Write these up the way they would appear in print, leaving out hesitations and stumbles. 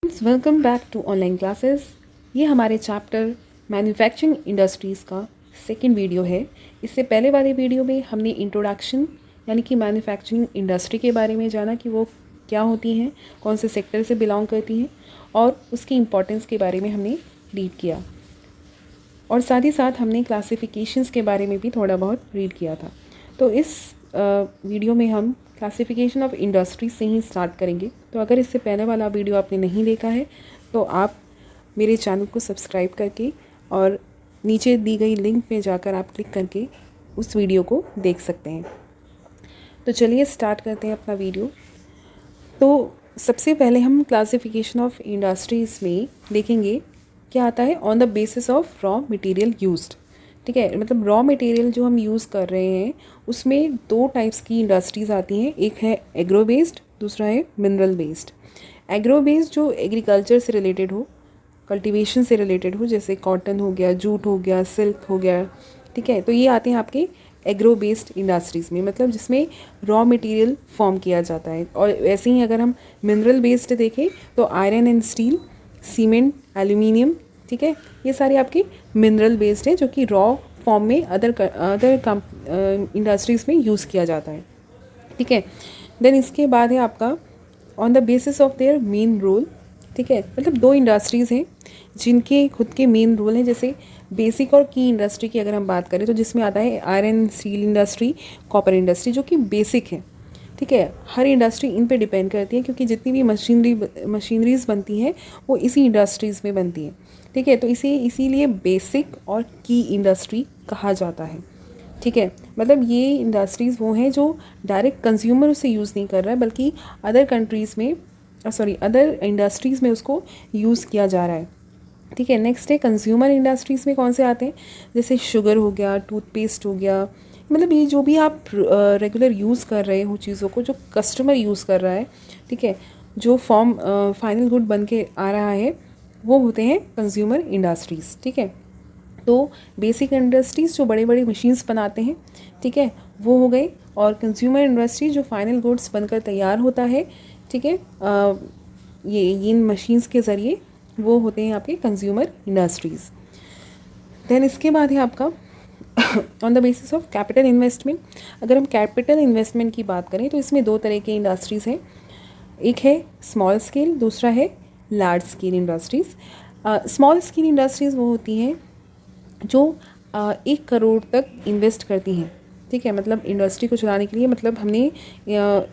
Welcome back to online classes. ये हमारे chapter manufacturing industries का सेकंड वीडियो है। इससे पहले वाले वीडियो में हमने इंट्रोडक्शन यानी कि मैन्युफैक्चरिंग इंडस्ट्री के बारे में जाना कि वो क्या होती हैं, कौन से सेक्टर से बिलोंग करती हैं और उसकी इम्पोर्टेंस के बारे में हमने रीड किया। और साथ ही साथ हमने क्लासिफिकेशंस के बारे में भी थोड़ा बहुत रीड किया था। तो इस वीडियो में हम क्लासिफिकेशन ऑफ इंडस्ट्रीज से ही स्टार्ट करेंगे। तो अगर इससे पहले वाला वीडियो आपने नहीं देखा है तो आप मेरे चैनल को सब्सक्राइब करके और नीचे दी गई लिंक पे जाकर आप क्लिक करके उस वीडियो को देख सकते हैं। तो चलिए स्टार्ट करते हैं अपना वीडियो। तो सबसे पहले हम क्लासिफिकेशन ऑफ इंडस्ट्रीज़ में देखेंगे क्या आता है on the basis of raw material used. ठीक है, मतलब रॉ मटेरियल जो हम यूज़ कर रहे हैं उसमें दो टाइप्स की इंडस्ट्रीज़ आती हैं। एक है एग्रो बेस्ड, दूसरा है मिनरल बेस्ड। एग्रो बेस्ड जो एग्रीकल्चर से रिलेटेड हो, कल्टीवेशन से रिलेटेड हो, जैसे कॉटन हो गया, जूट हो गया, सिल्क हो गया। ठीक है, तो ये आते हैं आपके एग्रो बेस्ड इंडस्ट्रीज़ में, मतलब जिसमें रॉ मटेरियल फॉर्म किया जाता है। और वैसे ही अगर हम मिनरल बेस्ड देखें तो iron and steel, cement, aluminium, ठीक है, ये सारे आपके मिनरल बेस्ड हैं जो कि रॉ फॉर्म में अदर इंडस्ट्रीज़ में यूज़ किया जाता है। ठीक है, देन इसके बाद है आपका on the basis of their main role. ठीक है, मतलब दो इंडस्ट्रीज़ हैं जिनके खुद के मेन रोल हैं। जैसे बेसिक और की इंडस्ट्री की अगर हम बात करें तो जिसमें आता है iron steel industry, copper industry, जो कि बेसिक है। ठीक है, हर इंडस्ट्री इन पे डिपेंड करती है क्योंकि जितनी भी मशीनरीज बनती हैं वो इसी इंडस्ट्रीज़ में बनती हैं। ठीक है, तो इसीलिए बेसिक और की इंडस्ट्री कहा जाता है। ठीक है, मतलब ये इंडस्ट्रीज़ वो हैं जो डायरेक्ट कंज्यूमर उसे यूज़ नहीं कर रहा है बल्कि अदर कंट्रीज़ में अदर इंडस्ट्रीज़ में उसको यूज़ किया जा रहा है। ठीक है, नेक्स्ट है कंज्यूमर इंडस्ट्रीज़ में कौन से आते हैं, जैसे शुगर हो गया, टूथपेस्ट हो गया, मतलब ये जो भी आप रेगुलर यूज़ कर रहे हो चीज़ों को, जो कस्टमर यूज़ कर रहा है, ठीक है, जो फॉर्म फाइनल गुड बन के आ रहा है, वो होते हैं कंज्यूमर इंडस्ट्रीज़। ठीक है, तो बेसिक इंडस्ट्रीज़ जो बड़े बड़े मशीन्स बनाते हैं, ठीक है, वो हो गए। और कंज्यूमर इंडस्ट्री जो फाइनल गुड्स बनकर तैयार होता है, ठीक है, ये इन मशीन्स के ज़रिए, वो होते हैं आपके कंज्यूमर इंडस्ट्रीज़। देन इसके बाद है आपका on the basis of capital investment. अगर हम कैपिटल इन्वेस्टमेंट की बात करें तो इसमें दो तरह के इंडस्ट्रीज़ हैं। एक है स्मॉल स्केल, दूसरा है large scale industries. Small scale industries वो होती हैं जो 1 करोड़ तक इन्वेस्ट करती हैं। ठीक है, मतलब इंडस्ट्री को चलाने के लिए, मतलब हमने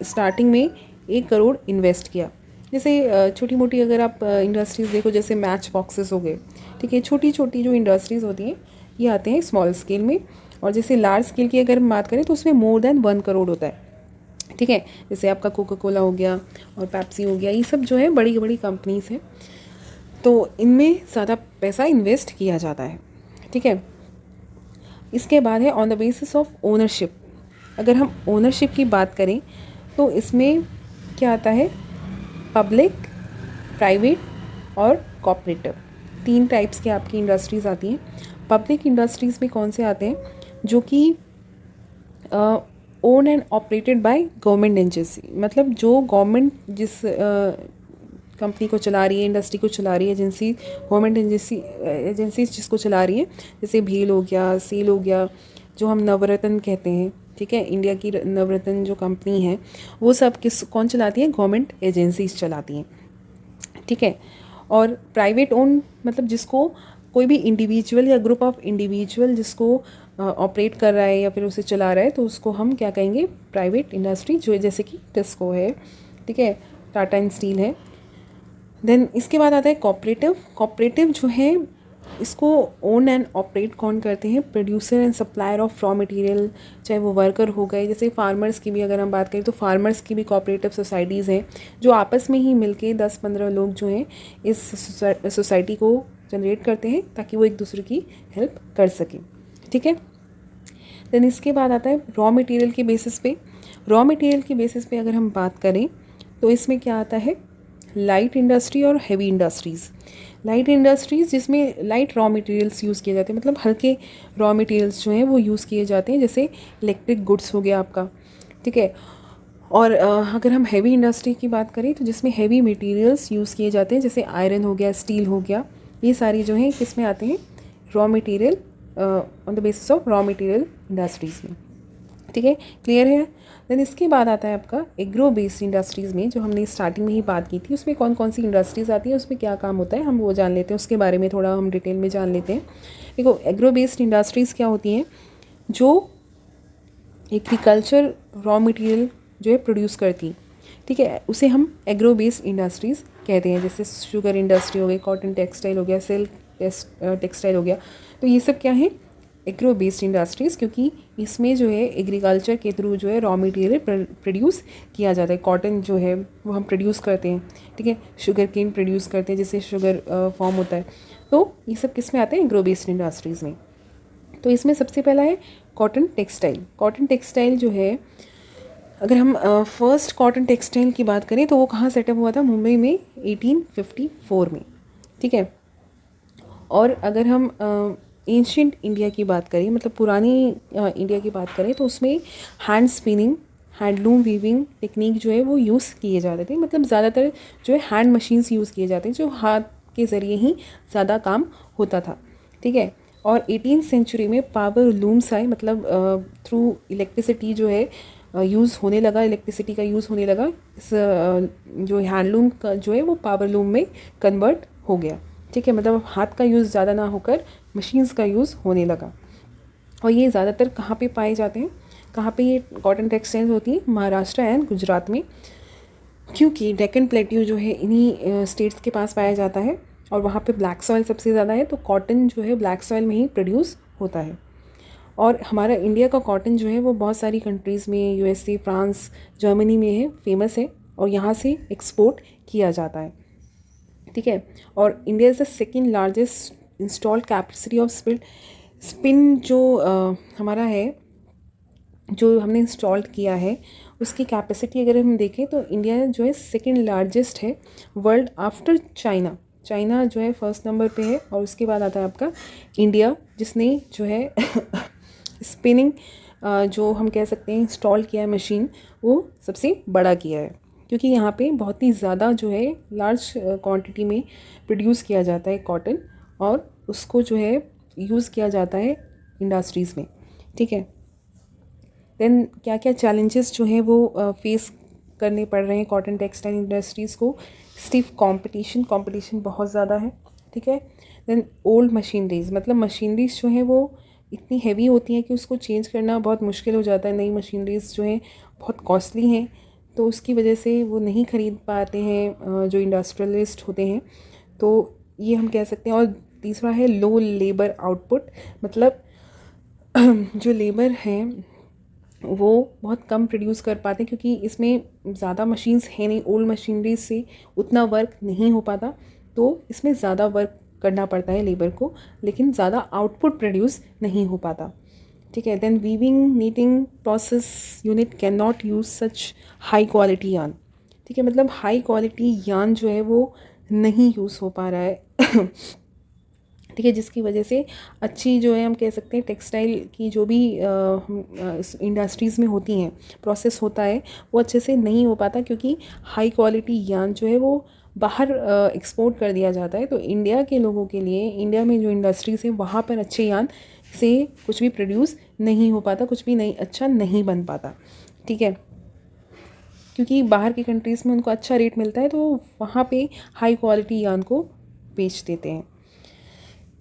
स्टार्टिंग में 1 करोड़ इन्वेस्ट किया। जैसे छोटी मोटी अगर आप इंडस्ट्रीज़ देखो, जैसे मैच बॉक्सेस हो गए, ठीक है, छोटी छोटी जो इंडस्ट्रीज़ होती हैं ये आते हैं स्मॉल स्केल में। और जैसे लार्ज स्केल की अगर हम बात करें तो उसमें मोर देन 1 करोड़ होता है। ठीक है, जैसे आपका कोका कोला हो गया और पेप्सी हो गया, ये सब जो है बड़ी बड़ी कंपनीज़ हैं, तो इनमें ज़्यादा पैसा इन्वेस्ट किया जाता है। ठीक है, इसके बाद है on the basis of ownership. अगर हम ओनरशिप की बात करें तो इसमें क्या आता है, पब्लिक, प्राइवेट और कॉपरेटिव, 3 टाइप्स के आपकी इंडस्ट्रीज़ आती हैं। पब्लिक इंडस्ट्रीज़ में कौन से आते हैं, जो कि own and operated by government agency, मतलब जो गवर्नमेंट जिस कंपनी को चला रही है, इंडस्ट्री को चला रही है, एजेंसी, गवर्नमेंट एजेंसीज जिसको चला रही है, जैसे भेल हो गया, सेल हो गया, जो हम नवरत्न कहते हैं। ठीक है, इंडिया की नवरत्न जो कंपनी है वो सब कौन चलाती है, गवर्नमेंट एजेंसीज चलाती हैं। ठीक है, और प्राइवेट ओन मतलब जिसको कोई भी इंडिविजुअल या ग्रुप ऑफ इंडिविजुअल जिसको ऑपरेट कर रहा है या फिर उसे चला रहा है, तो उसको हम क्या कहेंगे, प्राइवेट इंडस्ट्री, जो जैसे कि टिस्को है, ठीक है, टाटा एंड स्टील है। देन इसके बाद आता है कॉपरेटिव। कॉपरेटिव जो है इसको ओन एंड ऑपरेट कौन करते हैं, producer and supplier of raw material, चाहे वो वर्कर हो गए। जैसे फार्मर्स की भी अगर हम बात करें तो फार्मर्स की भी कॉपरेटिव सोसाइटीज़ हैं जो आपस में ही मिलके 10-15 लोग जो हैं इस सोसाइटी को जनरेट करते हैं ताकि वो एक दूसरे की हेल्प कर सकें। ठीक है, देन इसके बाद आता है रॉ मटेरियल के बेसिस पे। रॉ मटेरियल के बेसिस पे अगर हम बात करें तो इसमें क्या आता है, लाइट इंडस्ट्री और हैवी इंडस्ट्रीज़। लाइट इंडस्ट्रीज़ जिसमें लाइट रॉ मटेरियल्स यूज़ किए जाते हैं, मतलब हल्के रॉ मटेरियल्स जो हैं वो यूज़ किए जाते हैं, जैसे इलेक्ट्रिक गुड्स हो गया आपका। ठीक है, और अगर हम हैवी इंडस्ट्री की बात करें तो जिसमें हैवी मटेरियल्स यूज़ किए जाते हैं, जैसे आयरन हो गया, स्टील हो गया, ये सारी जो हैं किस में आते हैं, raw material, on the basis of raw material industries में। ठीक है, क्लियर है। देन इसके बाद आता है आपका एग्रो बेस्ड इंडस्ट्रीज़ में, जो हमने स्टार्टिंग में ही बात की थी, उसमें कौन कौन सी इंडस्ट्रीज़ आती है, उसमें क्या काम होता है, हम वो जान लेते हैं, उसके बारे में थोड़ा हम डिटेल में जान लेते हैं। देखो, एग्रो बेस्ड इंडस्ट्रीज़ क्या होती हैं, जो एग्रीकल्चर रॉ मटेरियल जो है प्रोड्यूस करती, ठीक है, उसे हम एग्रो बेस्ड इंडस्ट्रीज़ कहते हैं। जैसे शुगर इंडस्ट्री हो गई, कॉटन टेक्सटाइल हो गया, सिल्क टेक्सटाइल हो गया, तो ये सब क्या है, एग्रो बेस्ड इंडस्ट्रीज़, क्योंकि इसमें जो है एग्रीकल्चर के थ्रू जो है रॉ मटेरियल प्रोड्यूस किया जाता है। कॉटन जो है वो हम प्रोड्यूस करते हैं, ठीक है, शुगर केन प्रोड्यूस करते हैं, जिससे शुगर फॉर्म होता है। तो ये सब किस में आते हैं, एग्रो बेस्ड इंडस्ट्रीज़ में। तो इसमें सबसे पहला है कॉटन टेक्सटाइल। कॉटन टेक्सटाइल जो है, अगर हम फर्स्ट कॉटन टेक्सटाइल की बात करें तो वो कहाँ सेटअप हुआ था, मुंबई में 1854 में, ठीक है। और अगर हम एंशियंट इंडिया की बात करें, मतलब पुरानी इंडिया की बात करें, तो उसमें hand spinning, handloom weaving technique जो है वो यूज़ किए जाते थे। मतलब ज़्यादातर जो है हैंड मशीन्स यूज़ किए जाते हैं, जो हाथ के ज़रिए ही ज़्यादा काम होता था, ठीक है। और 18वीं सेंचुरी में पावर लूम्स आए, मतलब थ्रू इलेक्ट्रिसिटी जो है यूज़ होने लगा, इलेक्ट्रिसिटी का यूज़ होने लगा। इस जो हैंडलूम का जो है वो पावर लूम में कन्वर्ट हो गया, ठीक है। मतलब हाथ का यूज़ ज़्यादा ना होकर मशीन्स का यूज़ होने लगा। और ये ज़्यादातर कहाँ पे पाए जाते हैं, कहाँ पे ये कॉटन टेक्सटाइल्स होती हैं, महाराष्ट्र एंड गुजरात में, क्योंकि डेक्कन प्लेट्यू जो है इन्हीं स्टेट्स के पास पाया जाता है, और वहाँ पे ब्लैक सॉइल सबसे ज़्यादा है, तो कॉटन जो है ब्लैक सॉइल में ही प्रोड्यूस होता है। और हमारा इंडिया का कॉटन जो है वो बहुत सारी कंट्रीज़ में, यूएसए, फ्रांस, जर्मनी में है, फेमस है, और यहाँ से एक्सपोर्ट किया जाता है, ठीक है। और India is the second largest installed capacity off spin जो हमारा है, जो हमने इंस्टॉल्ड किया है, उसकी कैपेसिटी अगर हम देखें तो इंडिया जो है सेकेंड लार्जेस्ट है वर्ल्ड आफ्टर चाइना। चाइना जो है फर्स्ट नंबर पे है, और उसके बाद आता है आपका इंडिया, जिसने जो है स्पिनिंग जो हम कह सकते हैं इंस्टॉल किया है मशीन, वो सबसे बड़ा किया है, क्योंकि यहाँ पे बहुत ही ज़्यादा जो है लार्ज क्वांटिटी में प्रोड्यूस किया जाता है कॉटन, और उसको जो है यूज़ किया जाता है इंडस्ट्रीज़ में, ठीक है। देन क्या क्या चैलेंजेस जो हैं वो फेस करने पड़ रहे हैं कॉटन टेक्सटाइल इंडस्ट्रीज़ को। स्टिफ कंपटीशन बहुत ज़्यादा है, ठीक है। देन ओल्ड मशीनरीज, मतलब मशीनरीज जो हैं वो इतनी हैवी होती हैं कि उसको चेंज करना बहुत मुश्किल हो जाता है। नई मशीनरीज जो हैं बहुत कॉस्टली हैं, तो उसकी वजह से वो नहीं ख़रीद पाते हैं जो इंडस्ट्रियलिस्ट होते हैं, तो ये हम कह सकते हैं। और तीसरा है लो लेबर आउटपुट, मतलब जो लेबर हैं वो बहुत कम प्रोड्यूस कर पाते हैं, क्योंकि इसमें ज़्यादा मशीन्स हैं नहीं, ओल्ड मशीनरी से उतना वर्क नहीं हो पाता, तो इसमें ज़्यादा वर्क करना पड़ता है लेबर को, लेकिन ज़्यादा आउटपुट प्रोड्यूस नहीं हो पाता, ठीक है। Then weaving knitting process unit can not use such high quality yarn, ठीक है। मतलब हाई क्वालिटी यान जो है वो नहीं यूज़ हो पा रहा है ठीक है, जिसकी वजह से अच्छी जो है हम कह सकते हैं टेक्सटाइल की जो भी इंडस्ट्रीज़ में होती हैं प्रोसेस होता है, वो अच्छे से नहीं हो पाता, क्योंकि हाई क्वालिटी यान जो है वो बाहर एक्सपोर्ट कर दिया जाता है। तो इंडिया के लोगों के लिए, इंडिया में जो इंडस्ट्रीज़ है वहाँ पर अच्छे यान से कुछ भी प्रोड्यूस नहीं हो पाता, कुछ भी नहीं अच्छा नहीं बन पाता, ठीक है। क्योंकि बाहर की कंट्रीज़ में उनको अच्छा रेट मिलता है, तो वहाँ पे हाई क्वालिटी यान को बेच देते हैं।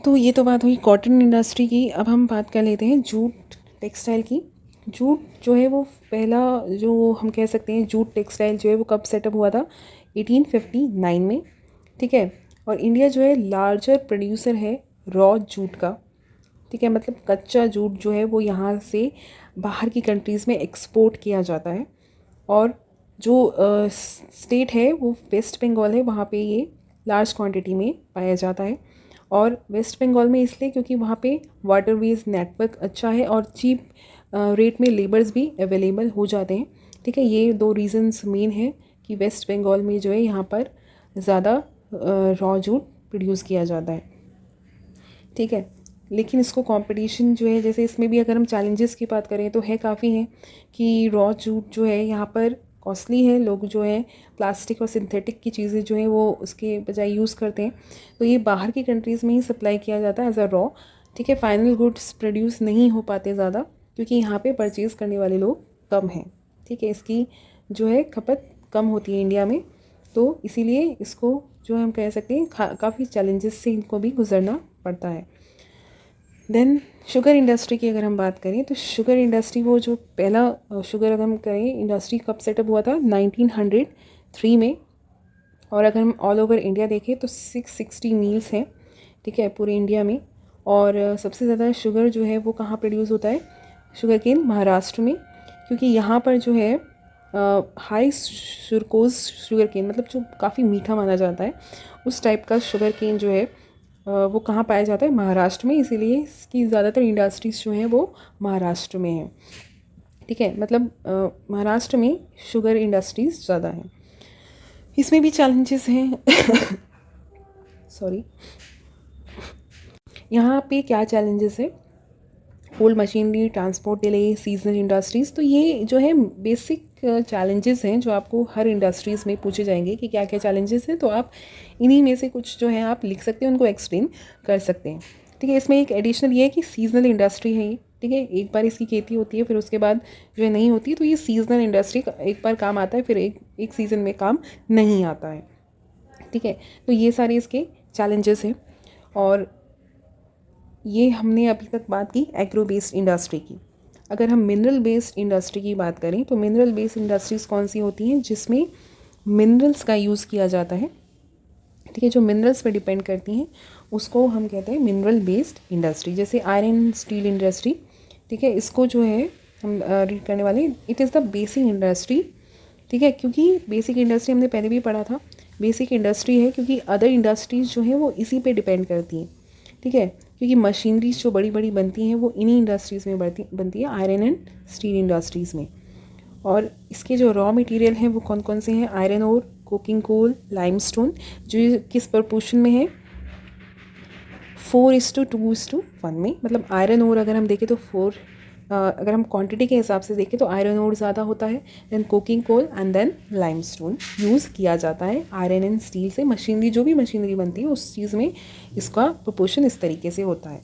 तो ये तो बात हुई कॉटन इंडस्ट्री की। अब हम बात कर लेते हैं जूट टेक्सटाइल की। जूट जो है वो पहला जो हम कह सकते हैं जूट टेक्सटाइल जो है वो कब सेटअप हुआ था, 1859 में, ठीक है। और इंडिया जो है लार्जर प्रोड्यूसर है रॉ जूट का, ठीक है। मतलब कच्चा जूट जो है वो यहाँ से बाहर की कंट्रीज़ में एक्सपोर्ट किया जाता है। और जो स्टेट है वो वेस्ट बंगाल है, वहाँ पे ये लार्ज क्वांटिटी में पाया जाता है। और वेस्ट बंगाल में इसलिए क्योंकि वहाँ पे वाटरवेज नेटवर्क अच्छा है, और चीप रेट में लेबर्स भी अवेलेबल हो जाते हैं, ठीक है। ये दो रीज़न्स मेन है कि वेस्ट बंगाल में जो है यहाँ पर ज़्यादा रॉ जूट प्रोड्यूस किया जाता है, ठीक है। लेकिन इसको कंपटीशन जो है, जैसे इसमें भी अगर हम चैलेंजेस की बात करें तो है काफ़ी हैं, कि रॉ जूट जो है यहाँ पर कॉस्टली है, लोग जो है प्लास्टिक और सिंथेटिक की चीज़ें जो हैं वो उसके बजाय यूज़ करते हैं। तो ये बाहर की कंट्रीज़ में ही सप्लाई किया जाता है एज अ रॉ, ठीक है। फाइनल गुड्स प्रोड्यूस नहीं हो पाते ज़्यादा, क्योंकि यहाँ पे परचेज़ करने वाले लोग कम हैं, ठीक है। इसकी जो है खपत कम होती है इंडिया में, तो इसीलिए इसको जो हम कह सकते हैं काफ़ी चैलेंजेस से इनको भी गुजरना पड़ता है। देन शुगर इंडस्ट्री की अगर हम बात करें तो शुगर इंडस्ट्री, वो जो पहला शुगर अगर हम करें इंडस्ट्री कब सेटअप हुआ था 1903 में, और अगर हम ऑल ओवर इंडिया देखें तो 660 मिल्स हैं, ठीक है, पूरे इंडिया में। और सबसे ज़्यादा शुगर जो है वो कहाँ प्रोड्यूस होता है, शुगर केन महाराष्ट्र में, क्योंकि यहाँ पर जो है हाई सुरकोज शुगर केन, मतलब जो काफ़ी मीठा माना जाता है उस टाइप का शुगर केन जो है वो कहाँ पाया जाता है, महाराष्ट्र में। इसीलिए इसकी ज़्यादातर इंडस्ट्रीज़ जो हैं वो महाराष्ट्र में हैं, ठीक है। मतलब महाराष्ट्र में शुगर इंडस्ट्रीज़ ज़्यादा हैं। इसमें भी चैलेंजेस हैं सॉरी, यहाँ पे क्या चैलेंजेस है, old machinery, transport delay, seasonal industries. तो ये जो है बेसिक चैलेंजेस हैं जो आपको हर इंडस्ट्रीज़ में पूछे जाएंगे कि क्या क्या चैलेंजेस हैं, तो आप इन्हीं में से कुछ जो है आप लिख सकते हैं, उनको एक्सप्लेन कर सकते हैं, ठीक है। इसमें एक एडिशनल ये है कि सीजनल इंडस्ट्री है ये, ठीक है। एक बार इसकी खेती होती है, फिर उसके बाद जो है नहीं होती, तो ये सीजनल इंडस्ट्री एक बार काम आता है, फिर एक सीज़न में काम नहीं आता है, ठीक है। तो ये सारे इसके चैलेंजेस हैं। और ये हमने अभी तक बात की एग्रो बेस्ड इंडस्ट्री की। अगर हम मिनरल बेस्ड इंडस्ट्री की बात करें तो मिनरल बेस्ड इंडस्ट्रीज़ कौन सी होती हैं, जिसमें मिनरल्स का यूज़ किया जाता है, ठीक है, जो मिनरल्स पर डिपेंड करती हैं उसको हम कहते हैं मिनरल बेस्ड इंडस्ट्री। जैसे आयरन स्टील इंडस्ट्री, ठीक है, इसको जो है हम रीड करने वाले, it is the basic industry, ठीक है। क्योंकि बेसिक इंडस्ट्री हमने पहले भी पढ़ा था, बेसिक इंडस्ट्री है क्योंकि अदर इंडस्ट्रीज़ जो हैं वो इसी पे डिपेंड करती हैं, ठीक है। क्योंकि मशीनरीज जो बड़ी बड़ी बनती हैं वो इन्हीं इंडस्ट्रीज़ में बनती है, आयरन एंड स्टील इंडस्ट्रीज़ में। और इसके जो रॉ मटेरियल हैं वो कौन कौन से हैं, iron ore, coking coal, limestone, जो किस प्रपोर्शन में है, 4:2:1 में। मतलब आयरन ओर अगर हम देखें तो अगर हम क्वांटिटी के हिसाब से देखें तो आयरन ओर ज़्यादा होता है, then coking coal and then limestone use किया जाता है। आयरन एंड स्टील से मशीनरी, जो भी मशीनरी बनती है उस चीज़ में इसका प्रोपोर्शन इस तरीके से होता है।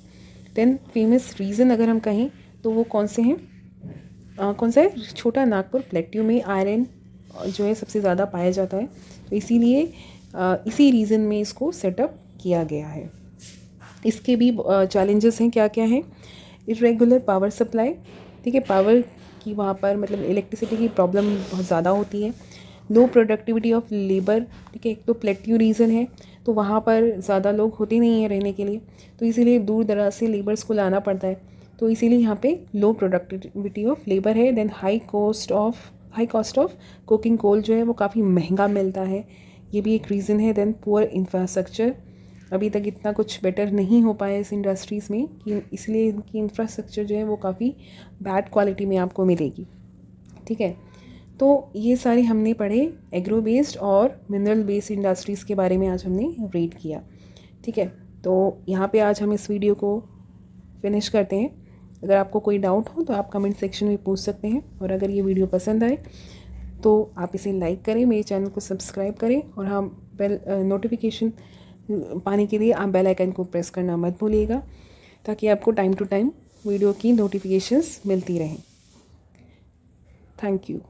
देन फेमस रीज़न अगर हम कहें तो वो कौन से हैं, कौन सा है, छोटा नागपुर प्लेट्यू में आयरन जो है सबसे ज़्यादा पाया जाता है, तो इसीलिए इसी रीज़न में इसको सेटअप किया गया है। इसके भी चैलेंजेस हैं, क्या क्या हैं, इरेगुलर पावर सप्लाई, ठीक है, पावर की वहाँ पर मतलब इलेक्ट्रिसिटी की प्रॉब्लम बहुत ज़्यादा होती है। लो प्रोडक्टिविटी ऑफ लेबर, ठीक है, एक तो प्लेट्यू रीज़न है, तो वहाँ पर ज़्यादा लोग होते नहीं हैं रहने के लिए, तो इसीलिए दूर दराज से लेबर्स को लाना पड़ता है, तो इसीलिए यहाँ पे लो प्रोडक्टिविटी ऑफ लेबर है। Then high cost of cooking coal जो है वो काफ़ी महंगा मिलता है, ये भी एक रीज़न है। देन पुअर इंफ्रास्ट्रक्चर, अभी तक इतना कुछ बेटर नहीं हो पाया इस इंडस्ट्रीज़ में, कि इसलिए इनकी इंफ्रास्ट्रक्चर जो है वो काफ़ी बैड क्वालिटी में आपको मिलेगी, ठीक है। तो ये सारे हमने पढ़े एग्रो बेस्ड और मिनरल बेस्ड इंडस्ट्रीज़ के बारे में आज हमने रीड किया, ठीक है। तो यहाँ पे आज हम इस वीडियो को फिनिश करते हैं। अगर आपको कोई डाउट हो तो आप कमेंट सेक्शन में पूछ सकते हैं, और अगर ये वीडियो पसंद आए तो आप इसे लाइक करें, मेरे चैनल को सब्सक्राइब करें, और हाँ, बेल नोटिफिकेशन पाने के लिए आप बेल आइकन को प्रेस करना मत भूलिएगा, ताकि आपको टाइम टू टाइम वीडियो की नोटिफिकेशंस मिलती रहें। Thank you.